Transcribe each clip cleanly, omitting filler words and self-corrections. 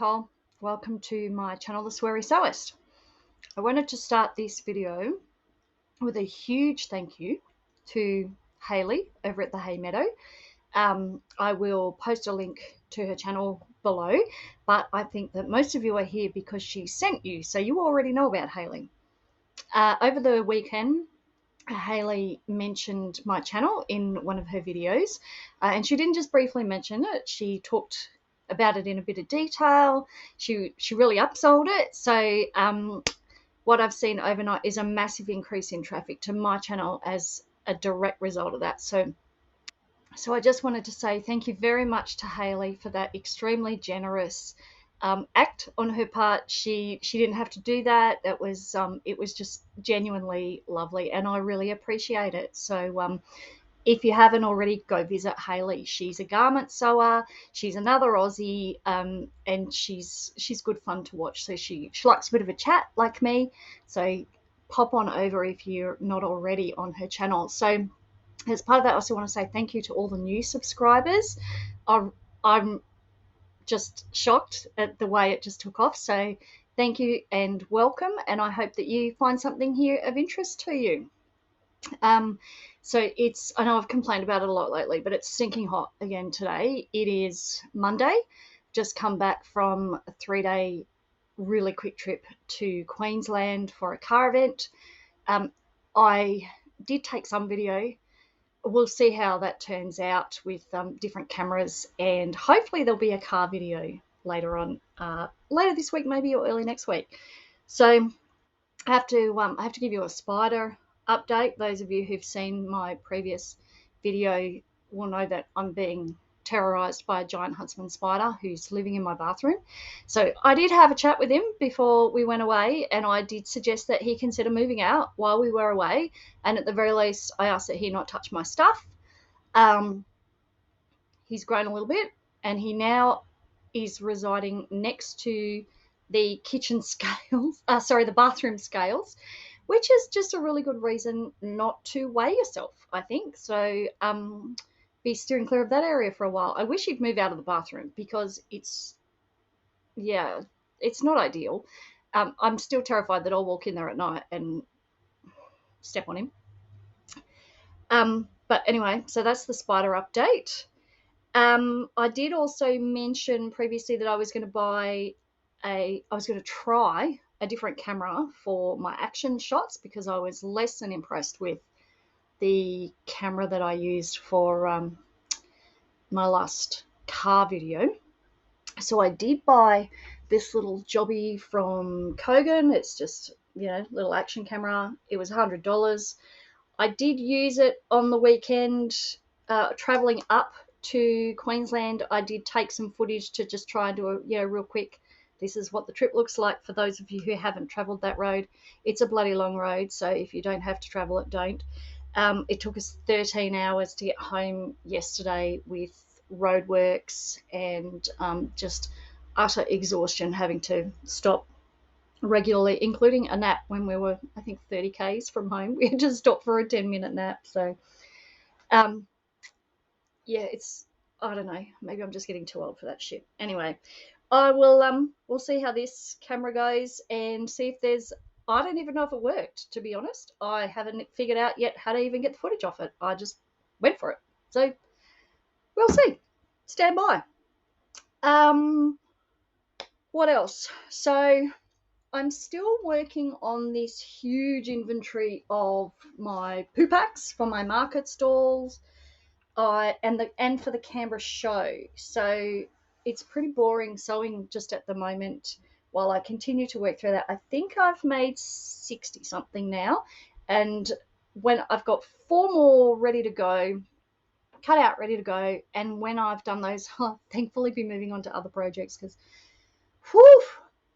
Nicole. Welcome to my channel, The Sweary Sewist. I wanted to start this video with a huge thank you to Hayley over at the Hay Meadow. I will post a link to her channel below, but I think that most of you are here because she sent you, so you already know about Hayley. Over the weekend, Hayley mentioned my channel in one of her videos, and she didn't just briefly mention it, she talked about it in a bit of detail. She really upsold it. So what I've seen overnight is a massive increase in traffic to my channel as a direct result of that. So I just wanted to say thank you very much to Hayley for that extremely generous act on her part. She didn't have to do that. It was just genuinely lovely, and I really appreciate it. So if you haven't already, go visit Hayley. She's a garment sewer. She's another Aussie, and she's good fun to watch. So she likes a bit of a chat like me. So pop on over if you're not already on her channel. So as part of that, I also want to say thank you to all the new subscribers. I'm just shocked at the way it just took off. So thank you and welcome. And I hope that you find something here of interest to you. So I know I've complained about it a lot lately, but it's stinking hot again today. It is Monday. Just come back from a 3-day really quick trip to Queensland for a car event. I did take some video. We'll see how that turns out with different cameras, and hopefully there'll be a car video later on, later this week maybe, or early next week. So I have to give you a spider update. Those of you who've seen my previous video will know that I'm being terrorized by a giant huntsman spider who's living in my bathroom. So I did have a chat with him before we went away, and I did suggest that he consider moving out while we were away, and at the very least I asked that he not touch my stuff. He's grown a little bit, and he now is residing next to the kitchen scales, the bathroom scales, which is just a really good reason not to weigh yourself, I think. So be steering clear of that area for a while. I wish he'd move out of the bathroom because it's not ideal. I'm still terrified that I'll walk in there at night and step on him. But anyway, so that's the spider update. I did also mention previously that I was going to try a different camera for my action shots because I was less than impressed with the camera that I used for my last car video. So I did buy this little jobby from Kogan. It's just, little action camera. It was $100. I did use it on the weekend traveling up to Queensland. I did take some footage to just try and do a real quick, this is what the trip looks like for those of you who haven't travelled that road. It's a bloody long road, so if you don't have to travel it, don't. It took us 13 hours to get home yesterday with roadworks and just utter exhaustion, having to stop regularly, including a nap when we were, I think, 30 k's from home. We had to stop for a 10-minute nap. So I don't know, maybe I'm just getting too old for that shit. Anyway, I will we'll see how this camera goes and see if I don't even know if it worked, to be honest. I haven't figured out yet how to even get the footage off it. I just went for it. So we'll see. Stand by. What else? So I'm still working on this huge inventory of my poo packs for my market stalls and for the Canberra Show. So it's pretty boring sewing just at the moment while I continue to work through that. I think I've made 60 something now, and when I've got 4 more ready to go, cut out, ready to go, and when I've done those, I'll thankfully be moving on to other projects because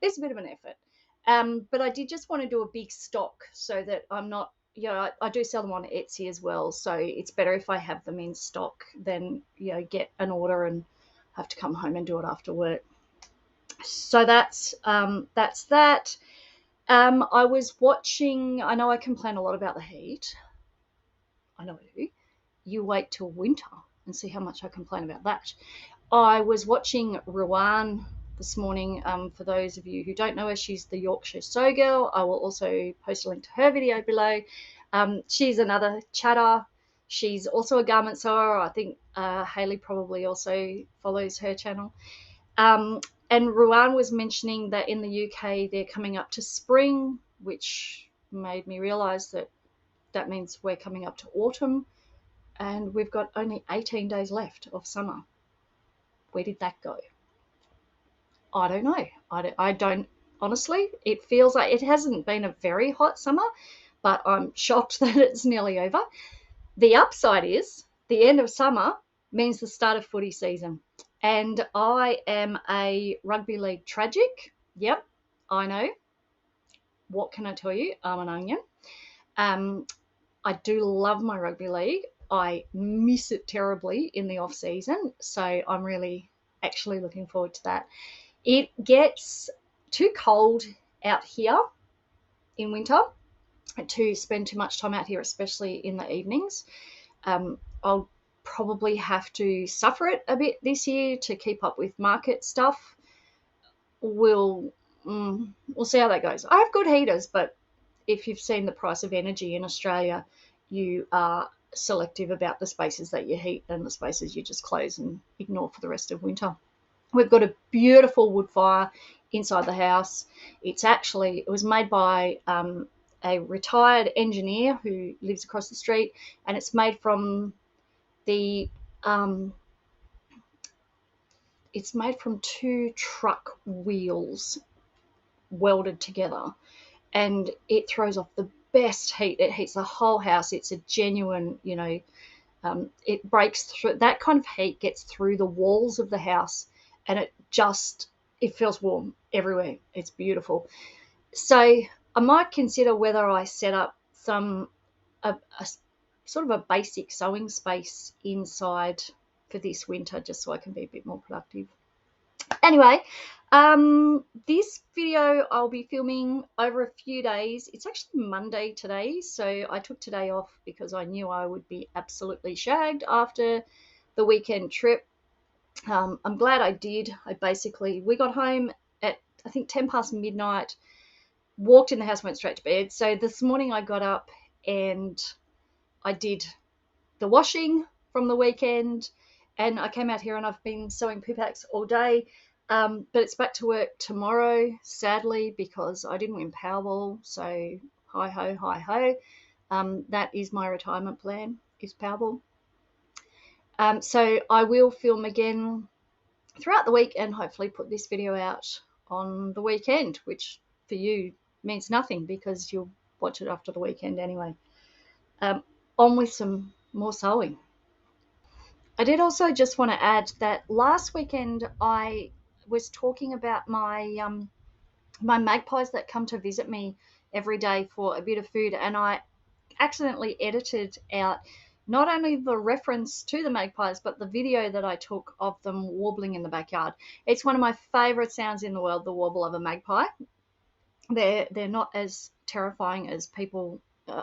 it's a bit of an effort. But I did just want to do a big stock so that I'm not, I do sell them on Etsy as well, so it's better if I have them in stock than get an order and have to come home and do it after work. So that's that. I was watching, I know I complain a lot about the heat. I know you wait till winter and see how much I complain about that. I was watching Rowan this morning. For those of you who don't know her, she's the Yorkshire Sew Girl. I will also post a link to her video below. She's another chatter. She's also a garment sewer. I think Hayley probably also follows her channel. And Ruan was mentioning that in the UK they're coming up to spring, which made me realise that means we're coming up to autumn, and we've got only 18 days left of summer. Where did that go? I don't know. I don't honestly. It feels like it hasn't been a very hot summer, but I'm shocked that it's nearly over. The upside is the end of summer means the start of footy season. And I am a rugby league tragic. Yep, I know. What can I tell you? I'm an onion. I do love my rugby league. I miss it terribly in the off season. So I'm really actually looking forward to that. It gets too cold out here in winter to spend too much time out here, especially in the evenings. I'll probably have to suffer it a bit this year to keep up with market stuff. We'll see how that goes. I have good heaters, but if you've seen the price of energy in Australia, you are selective about the spaces that you heat and the spaces you just close and ignore for the rest of winter. We've got a beautiful wood fire inside the house. It was made by a retired engineer who lives across the street, and it's made from it's made from 2 truck wheels welded together, and it throws off the best heat. It heats the whole house. It's a genuine, it breaks through. That kind of heat gets through the walls of the house, and it feels warm everywhere. It's beautiful. So I might consider whether I set up a sort of a basic sewing space inside for this winter, just so I can be a bit more productive. Anyway, this video I'll be filming over a few days. It's actually Monday today, so I took today off because I knew I would be absolutely shagged after the weekend trip. I'm glad I did. We got home at, I think, 10 past midnight, walked in the house, went straight to bed. So this morning I got up and I did the washing from the weekend, and I came out here and I've been sewing poo packs all day. But it's back to work tomorrow, sadly, because I didn't win Powerball. So hi ho, hi ho. That is my retirement plan, is Powerball. So I will film again throughout the week and hopefully put this video out on the weekend, which for you means nothing because you'll watch it after the weekend anyway. On with some more sewing. I did also just want to add that last weekend I was talking about my my magpies that come to visit me every day for a bit of food, and I accidentally edited out not only the reference to the magpies, but the video that I took of them warbling in the backyard. It's one of my favourite sounds in the world, the warble of a magpie. They're not as terrifying as people,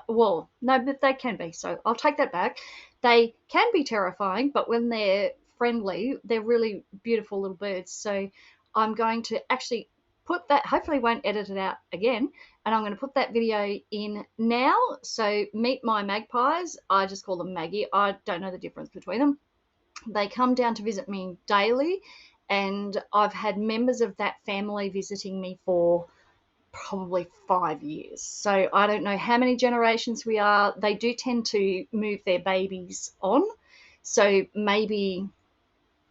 well, no, but they can be, so I'll take that back. They can be terrifying, but when they're friendly, they're really beautiful little birds. So I'm going to actually put that, hopefully won't edit it out again, and I'm going to put that video in now. So meet my magpies. I just call them Maggie. I don't know the difference between them. They come down to visit me daily, and I've had members of that family visiting me for probably 5 years. So I don't know how many generations we are. They do tend to move their babies on. So maybe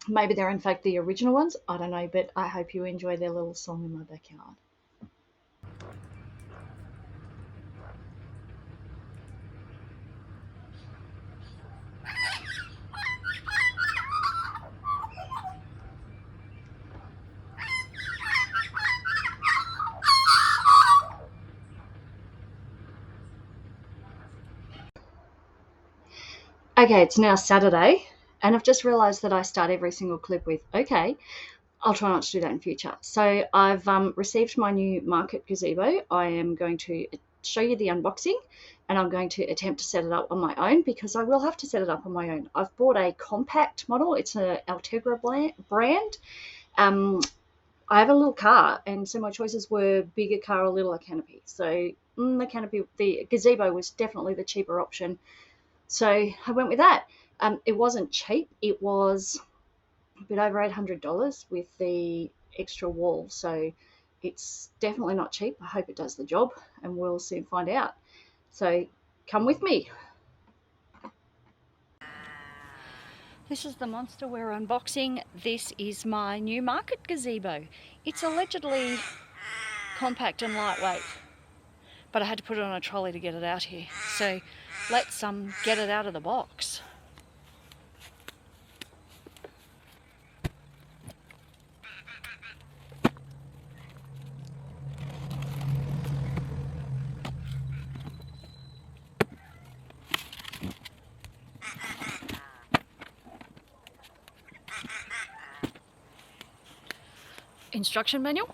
they're in fact the original ones. I don't know, but I hope you enjoy their little song in my backyard. Okay, it's now Saturday, and I've just realised that I start every single clip with, okay, I'll try not to do that in future. So I've received my new market gazebo. I am going to show you the unboxing, and I'm going to attempt to set it up on my own because I will have to set it up on my own. I've bought a compact model. It's an Altegra brand. I have a little car, and so my choices were bigger car or littler canopy. So the gazebo was definitely the cheaper option. So I went with that. It wasn't cheap. It was a bit over $800 with the extra wall. So it's definitely not cheap. I hope it does the job, and we'll soon find out. So come with me. This is the monster we're unboxing. This is my new market gazebo. It's allegedly compact and lightweight, but I had to put it on a trolley to get it out here. So let's get it out of the box. Instruction manual.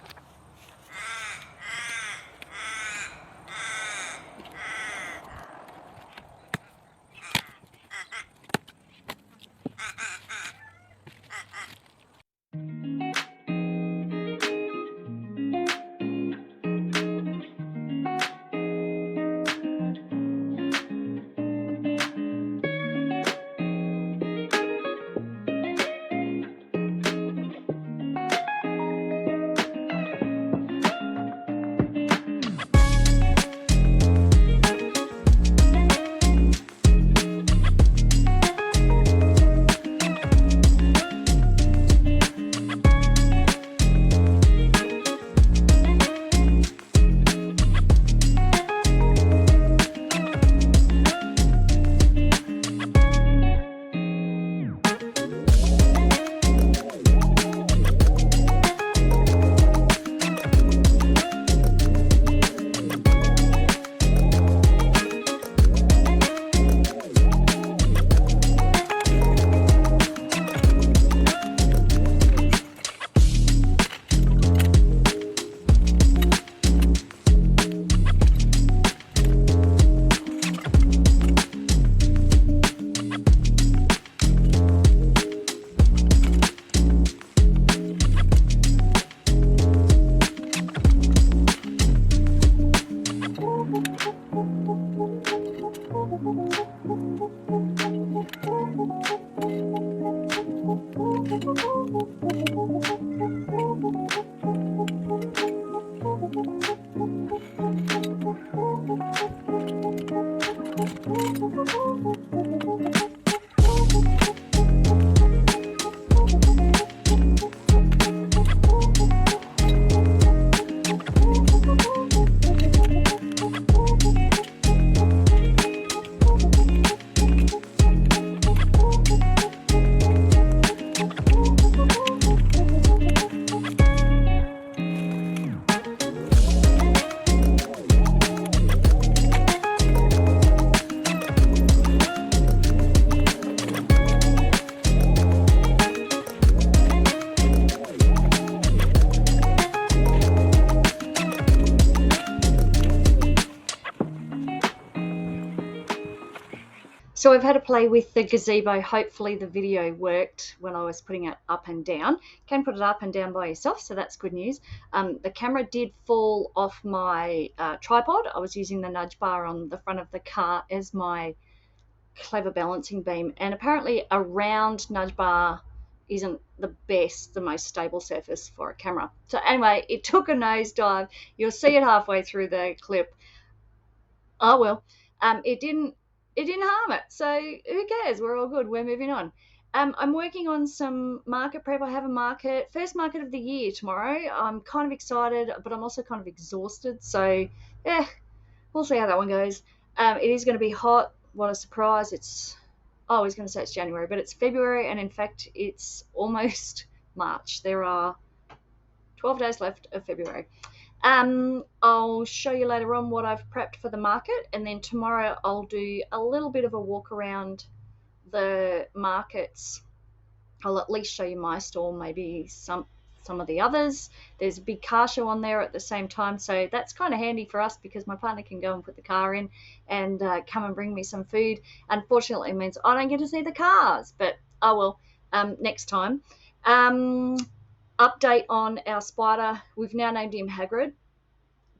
So I've had to play with the gazebo. Hopefully the video worked when I was putting it up and down. You can put it up and down by yourself, so that's good news. The camera did fall off my tripod. I was using the nudge bar on the front of the car as my clever balancing beam, and apparently a round nudge bar isn't the most stable surface for a camera. So anyway, it took a nosedive. You'll see it halfway through the clip. Oh well, it didn't harm it, so who cares? We're all good. We're moving on. I'm working on some market prep. I have a first market of the year tomorrow. I'm kind of excited, but I'm also kind of exhausted, so yeah, we'll see how that one goes. It is going to be hot. What a surprise. I was going to say it's January, but it's February, and in fact it's almost March. There are 12 days left of February. I'll show you later on what I've prepped for the market, and then tomorrow I'll do a little bit of a walk around the markets. I'll at least show you my stall, maybe some of the others. There's a big car show on there at the same time, so that's kind of handy for us because my partner can go and put the car in and come and bring me some food. Unfortunately, it means I don't get to see the cars, but oh well, next time. Update on our spider. We've now named him Hagrid,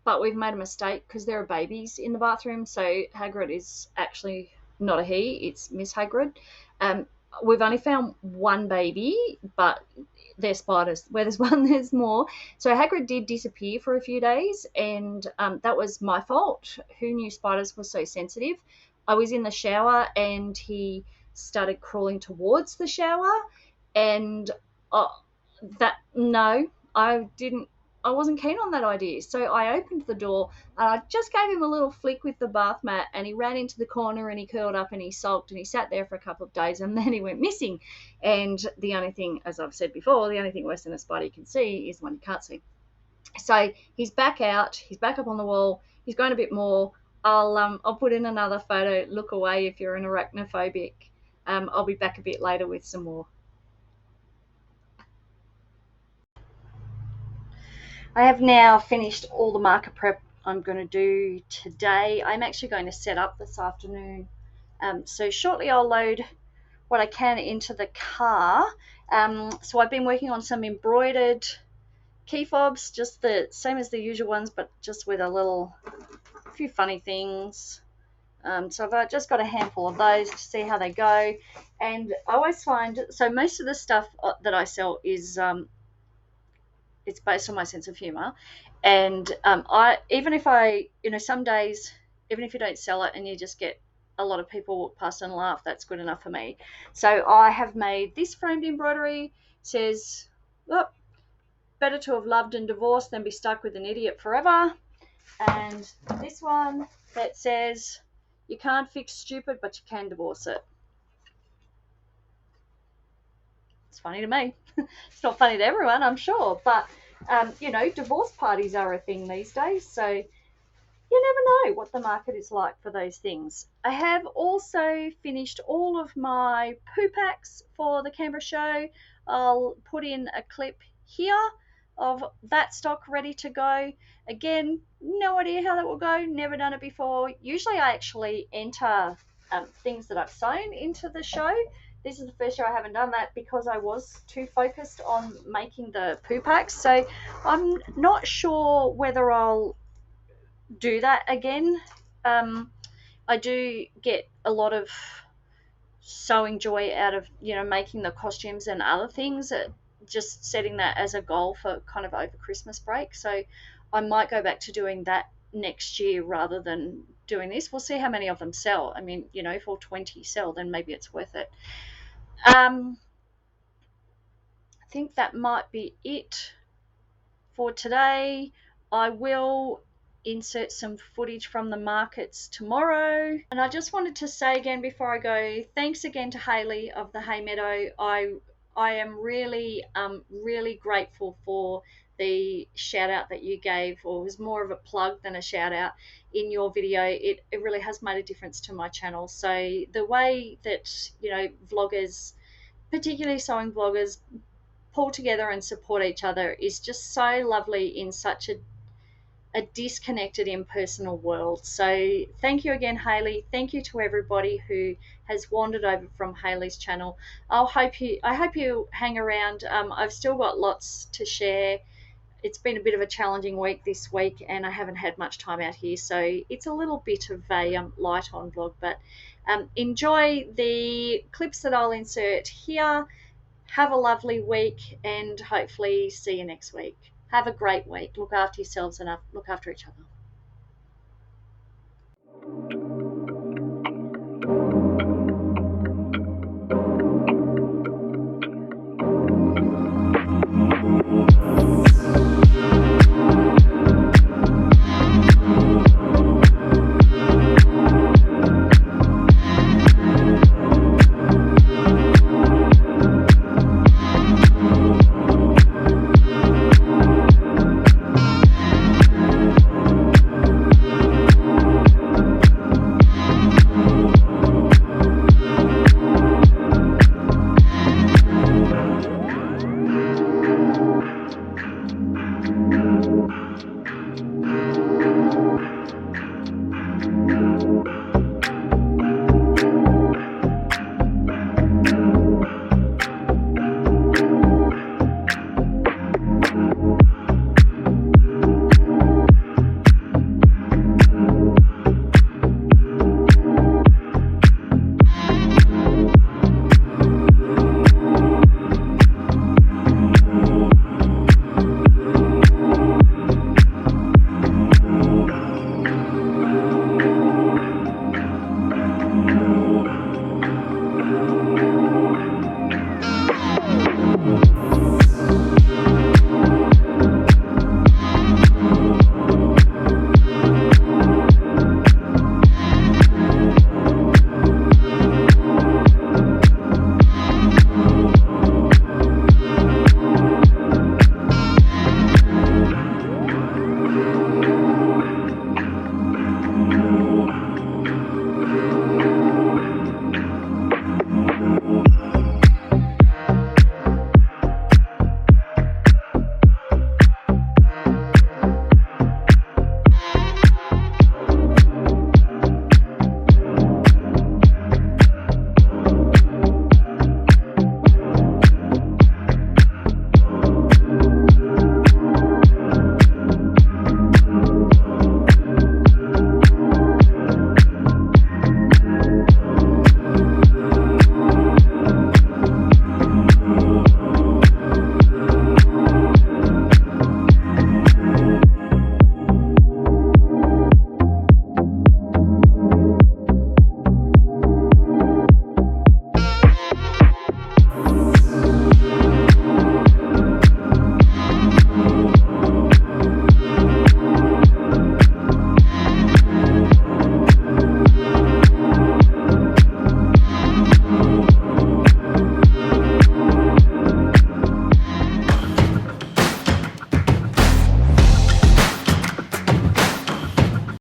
but we've made a mistake because there are babies in the bathroom. So Hagrid is actually not a he, it's Miss Hagrid. We've only found one baby, but they're spiders. Where there's one, there's more. So Hagrid did disappear for a few days, and that was my fault. Who knew spiders were so sensitive? I was in the shower, and he started crawling towards the shower, and I wasn't keen on that idea. So I opened the door and I just gave him a little flick with the bath mat, and he ran into the corner and he curled up and he sulked and he sat there for a couple of days, and then he went missing. And the only thing, as I've said before, the only thing worse than a spider you can see is one you can't see. So he's back out, he's back up on the wall, he's grown a bit more. I'll put in another photo. Look away if you're an arachnophobic. I'll be back a bit later with some more. I have now finished all the marker prep I'm going to do today. I'm actually going to set up this afternoon. So shortly I'll load what I can into the car. So I've been working on some embroidered key fobs, just the same as the usual ones, but just with a few funny things. So I've just got a handful of those to see how they go. And I always find, so most of the stuff that I sell is it's based on my sense of humor. And some days, even if you don't sell it and you just get a lot of people walk past and laugh, that's good enough for me. So I have made this framed embroidery. It says, oh, better to have loved and divorced than be stuck with an idiot forever. And this one that says, you can't fix stupid, but you can divorce it. It's funny to me. It's not funny to everyone, I'm sure, but divorce parties are a thing these days, so you never know what the market is like for those things. I have also finished all of my poo packs for the Canberra Show. I'll put in a clip here of that stock ready to go. Again, no idea how that will go, never done it before. Usually I actually enter things that I've sewn into the show. This is the first year I haven't done that because I was too focused on making the poo packs. So I'm not sure whether I'll do that again. I do get a lot of sewing joy out of, making the costumes and other things, just setting that as a goal for kind of over Christmas break. So I might go back to doing that next year rather than doing this. We'll see how many of them sell. I mean, if all 20 sell, then maybe it's worth it. I think that might be it for today. I will insert some footage from the markets tomorrow. And I just wanted to say again before I go, thanks again to Hayley of the Hay Meadow. I am really grateful for the shout out that you gave, or it was more of a plug than a shout out in your video. It really has made a difference to my channel. So the way that vloggers, particularly sewing vloggers, pull together and support each other is just so lovely in such a disconnected, impersonal world. So thank you again, Hayley. Thank you to everybody who has wandered over from Hayley's channel. I hope you hang around. I've still got lots to share. It's been a bit of a challenging week this week, and I haven't had much time out here, so it's a little bit of a light on vlog, but enjoy the clips that I'll insert here. Have a lovely week, and hopefully see you next week. Have a great week. Look after yourselves and look after each other.